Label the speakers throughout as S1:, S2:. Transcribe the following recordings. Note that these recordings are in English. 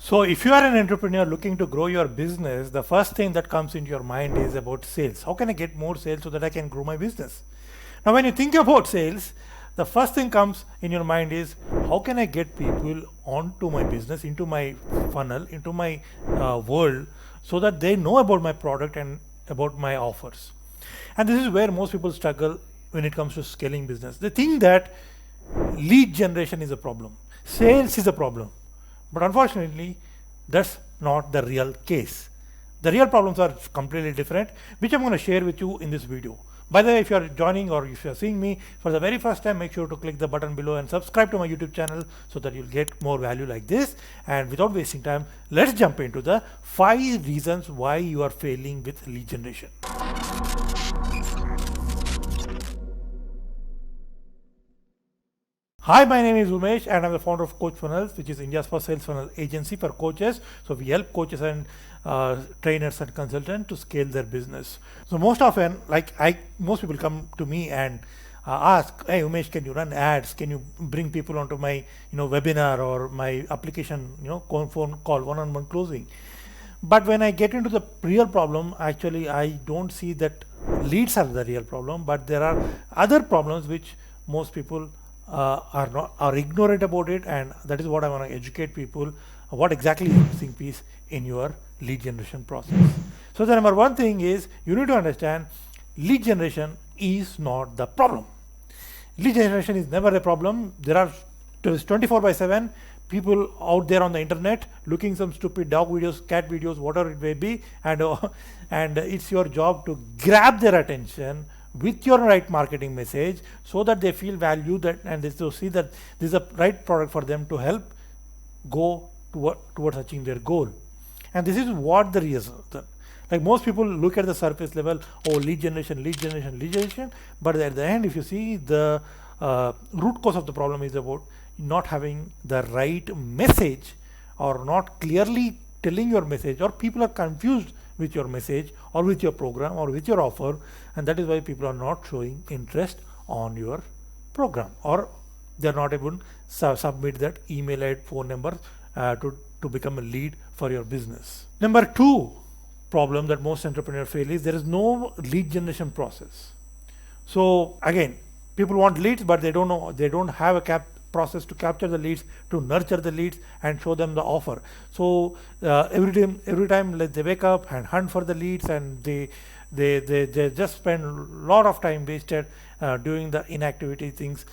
S1: So if you are an entrepreneur looking to grow your business, the first thing that comes into your mind is about sales. How can I get more sales so that I can grow my business? Now, when you think about sales, the first thing comes in your mind is how can I get people onto my business, into my funnel, into my world, so that they know about my product and about my offers. And this is where most people struggle when it comes to scaling business. They think that lead generation is a problem, sales is a problem. But unfortunately, that's not the real case. The real problems are completely different, which I'm going to share with you in this video. By the way, if you are joining or if you are seeing me for the very first time, make sure to click the button below and subscribe to my YouTube channel so that you'll get more value like this. And without wasting time, let's jump into the 5 reasons why you are failing with lead generation. Hi, my name is Umesh and I'm the founder of Coach Funnels, which is India's first sales funnel agency for coaches. So we help coaches and trainers and consultants to scale their business. So most often, most people come to me and ask, "Hey Umesh, can you run ads? Can you bring people onto my webinar or my application, phone call, one-on-one closing?" But when I get into the real problem, actually I don't see that leads are the real problem, but there are other problems which most people are ignorant about it, and that is what I want to educate people what exactly is missing piece in your lead generation process. So the number one thing is you need to understand lead generation is not the problem. Lead generation is never a problem. There are 24/7 people out there on the internet looking some stupid dog videos, cat videos, whatever it may be, and and it's your job to grab their attention with your right marketing message so that they feel valued and they to see that this is a right product for them to help go towards achieving their goal. And this is what the reason. Like most people look at the surface level, oh, lead generation, lead generation, lead generation, but at the end, if you see the root cause of the problem is about not having the right message or not clearly telling your message, or people are confused with your message or with your program or with your offer, and that is why people are not showing interest on your program, or they're not able to submit that email ID, phone number to become a lead for your business. Number 2 problem that most entrepreneurs fail is there is no lead generation process. So again, people want leads, but they don't have a process to capture the leads, to nurture the leads and show them the offer. So every time they wake up and hunt for the leads, and they just spend a lot of time wasted doing the inactivity things,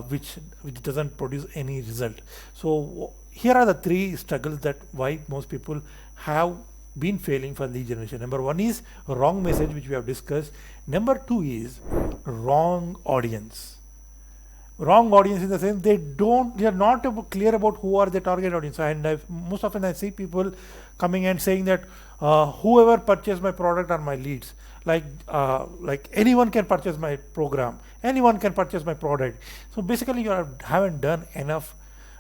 S1: which doesn't produce any result. So here are the 3 struggles that why most people have been failing for lead generation. Number 1 is wrong message, which we have discussed. Number 2 is wrong audience. Wrong audience in the sense they are not clear about who are the target audience. And most often I see people coming and saying that whoever purchased my product are my leads. Like anyone can purchase my program, anyone can purchase my product. So basically you haven't done enough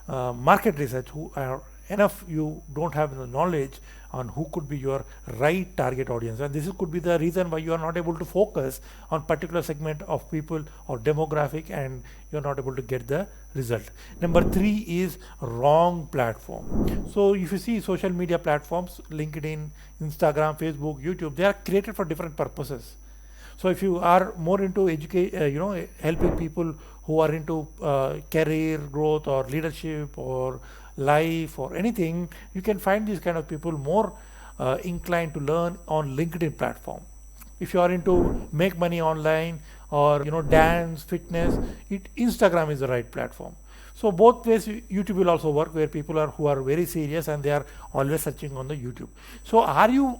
S1: market research, you don't have the knowledge on who could be your right target audience, and this could be the reason why you are not able to focus on particular segment of people or demographic, and you're not able to get the result. Number 3 is wrong platform. So if you see social media platforms, LinkedIn, Instagram, Facebook, YouTube, they are created for different purposes. So if you are more into helping people who are into career growth or leadership or life or anything, you can find these kind of people more inclined to learn on LinkedIn platform. If you are into make money online or dance, fitness, Instagram is the right platform. So both ways YouTube will also work, where people who are very serious and they are always searching on the YouTube. So are you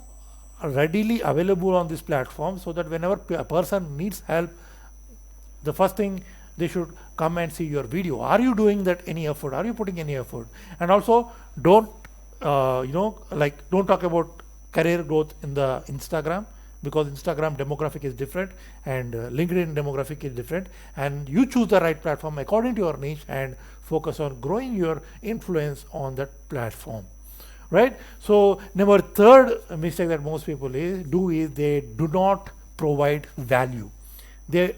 S1: readily available on this platform, so that whenever a person needs help, the first thing they should come and see your video? Are you doing that any effort? Are you putting any effort? And also don't don't talk about career growth in the Instagram, because Instagram demographic is different and LinkedIn demographic is different, and you choose the right platform according to your niche and focus on growing your influence on that platform. Right? So number 3rd mistake that most people do is they do not provide value. They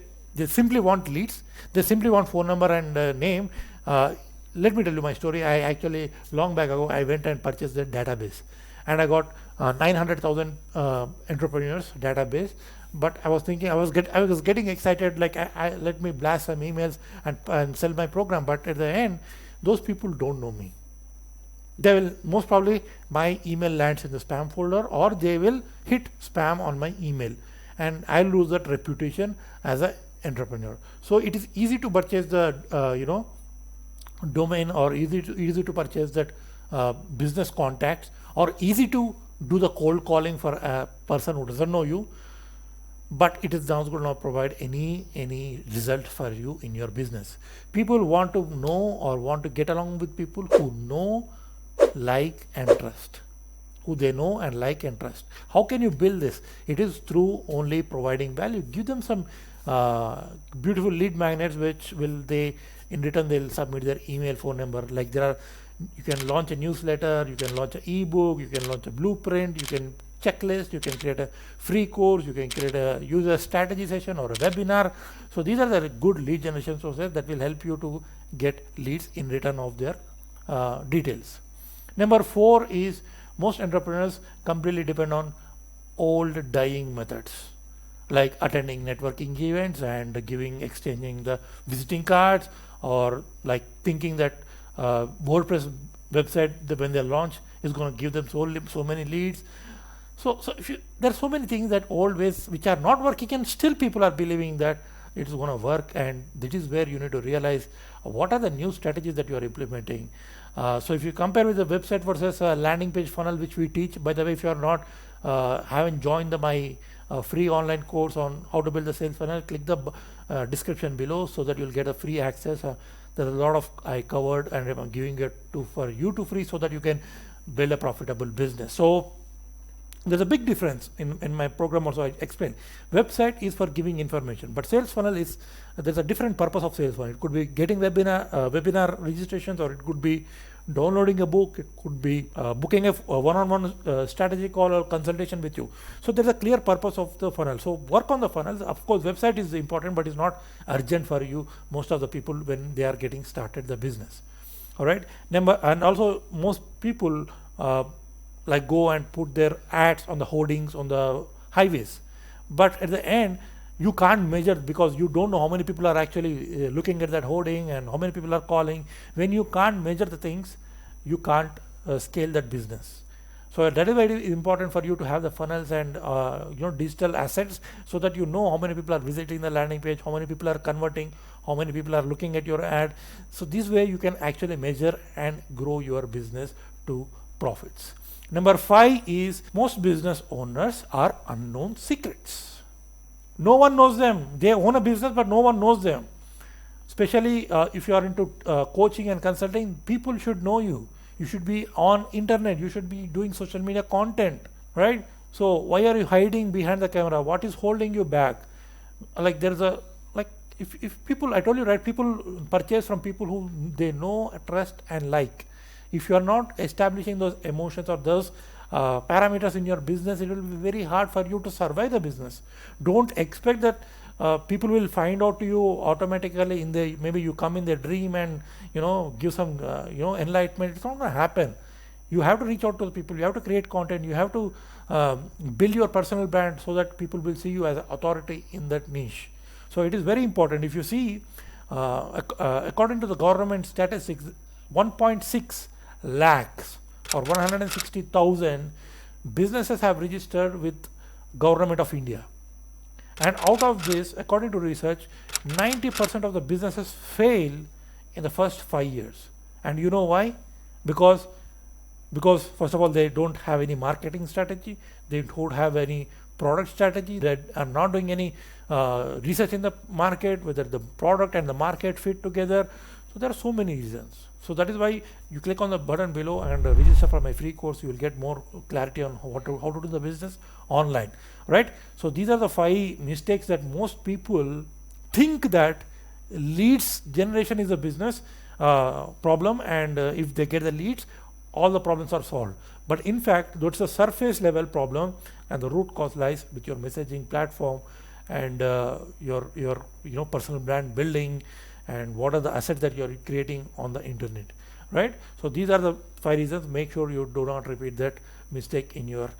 S1: simply want leads, they simply want phone number and name. let me tell you my story. I actually, long back ago, I went and purchased a database, and I got 900,000 entrepreneurs database. But I was thinking, I was getting excited, like let me blast some emails and sell my program. But at the end, those people don't know me. They will most probably, my email lands in the spam folder, or they will hit spam on my email, and I'll lose that reputation as an entrepreneur. So it is easy to purchase the domain, or easy to purchase that business contacts, or easy to do the cold calling for a person who doesn't know you. But it is not going to provide any result for you in your business. People want to know or want to get along with people who know, like and trust. Who they know and like and trust. How can you build this? It is through only providing value. Give them some beautiful lead magnets, which will they, in return they'll submit their email, phone number. Like you can launch a newsletter, you can launch an ebook, you can launch a blueprint, you can checklist, you can create a free course, you can create a user strategy session or a webinar. So these are the good lead generation sources that will help you to get leads in return of their details. Number 4 is, most entrepreneurs completely depend on old dying methods, like attending networking events and exchanging the visiting cards, or like thinking that WordPress website when they launch is going to give them so many leads. So there are so many things that old ways which are not working, and still people are believing that it's going to work. And this is where you need to realize what are the new strategies that you are implementing. So if you compare with the website versus a landing page funnel, which we teach, by the way, if you are not haven't joined my free online course on how to build a sales funnel, click the description below so that you'll get a free access. There's a lot of I covered, and I'm giving it for you to free so that you can build a profitable business. So there's a big difference in my program also. I explain website is for giving information, but sales funnel is, there's a different purpose of sales funnel. It could be getting webinar registrations, or it could be downloading a book, it could be booking a one-on-one strategy call or consultation with you. So there's a clear purpose of the funnel. So work on the funnels. Of course, website is important, but it's not urgent for you, most of the people, when they are getting started the business. All right. And also most people like go and put their ads on the hoardings on the highways, but at the end you can't measure, because you don't know how many people are actually looking at that hoarding and how many people are calling. When you can't measure the things, you can't scale that business. So that is why it is important for you to have the funnels and digital assets, so that you know how many people are visiting the landing page, how many people are converting, how many people are looking at your ad. So this way you can actually measure and grow your business to profits. Number 5 is, most business owners are unknown secrets. No one knows them. They own a business, but no one knows them. Especially if you are into coaching and consulting, people should know you. You should be on internet. You should be doing social media content, right? So why are you hiding behind the camera? What is holding you back? Like there's a, like if people, I told you, right, people purchase from people who they know, trust and like. If you are not establishing those emotions or those parameters in your business, it will be very hard for you to survive the business. Don't expect that people will find out to you automatically maybe you come in their dream and give some enlightenment. It's not going to happen. You have to reach out to the people. You have to create content. You have to build your personal brand so that people will see you as an authority in that niche. So it is very important. If you see, according to the government statistics, 1.6 lakhs or 160,000 businesses have registered with Government of India, and out of this, according to research, 90% of the businesses fail in the first 5 years. And you know why? Because first of all, they don't have any marketing strategy, they don't have any product strategy, they are not doing any research in the market, whether the product and the market fit together. So there are so many reasons. So that is why you click on the button below and register for my free course. You will get more clarity on how to do the business online, right? So these are the 5 mistakes that most people think, that leads generation is a business problem, and if they get the leads, all the problems are solved. But in fact, that's a surface level problem, and the root cause lies with your messaging platform and your personal brand building and what are the assets that you're creating on the internet, right? So these are the 5 reasons. Make sure you do not repeat that mistake in your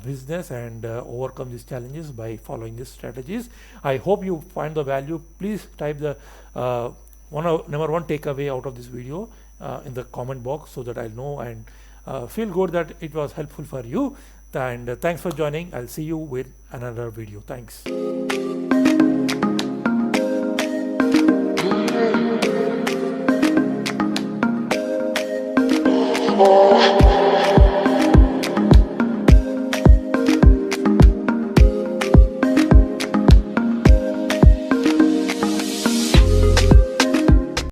S1: business and overcome these challenges by following these strategies. I hope you find the value. Please type the number one takeaway out of this video in the comment box so that I'll know and feel good that it was helpful for you. And thanks for joining. I'll see you with another video. Thanks.
S2: Oh.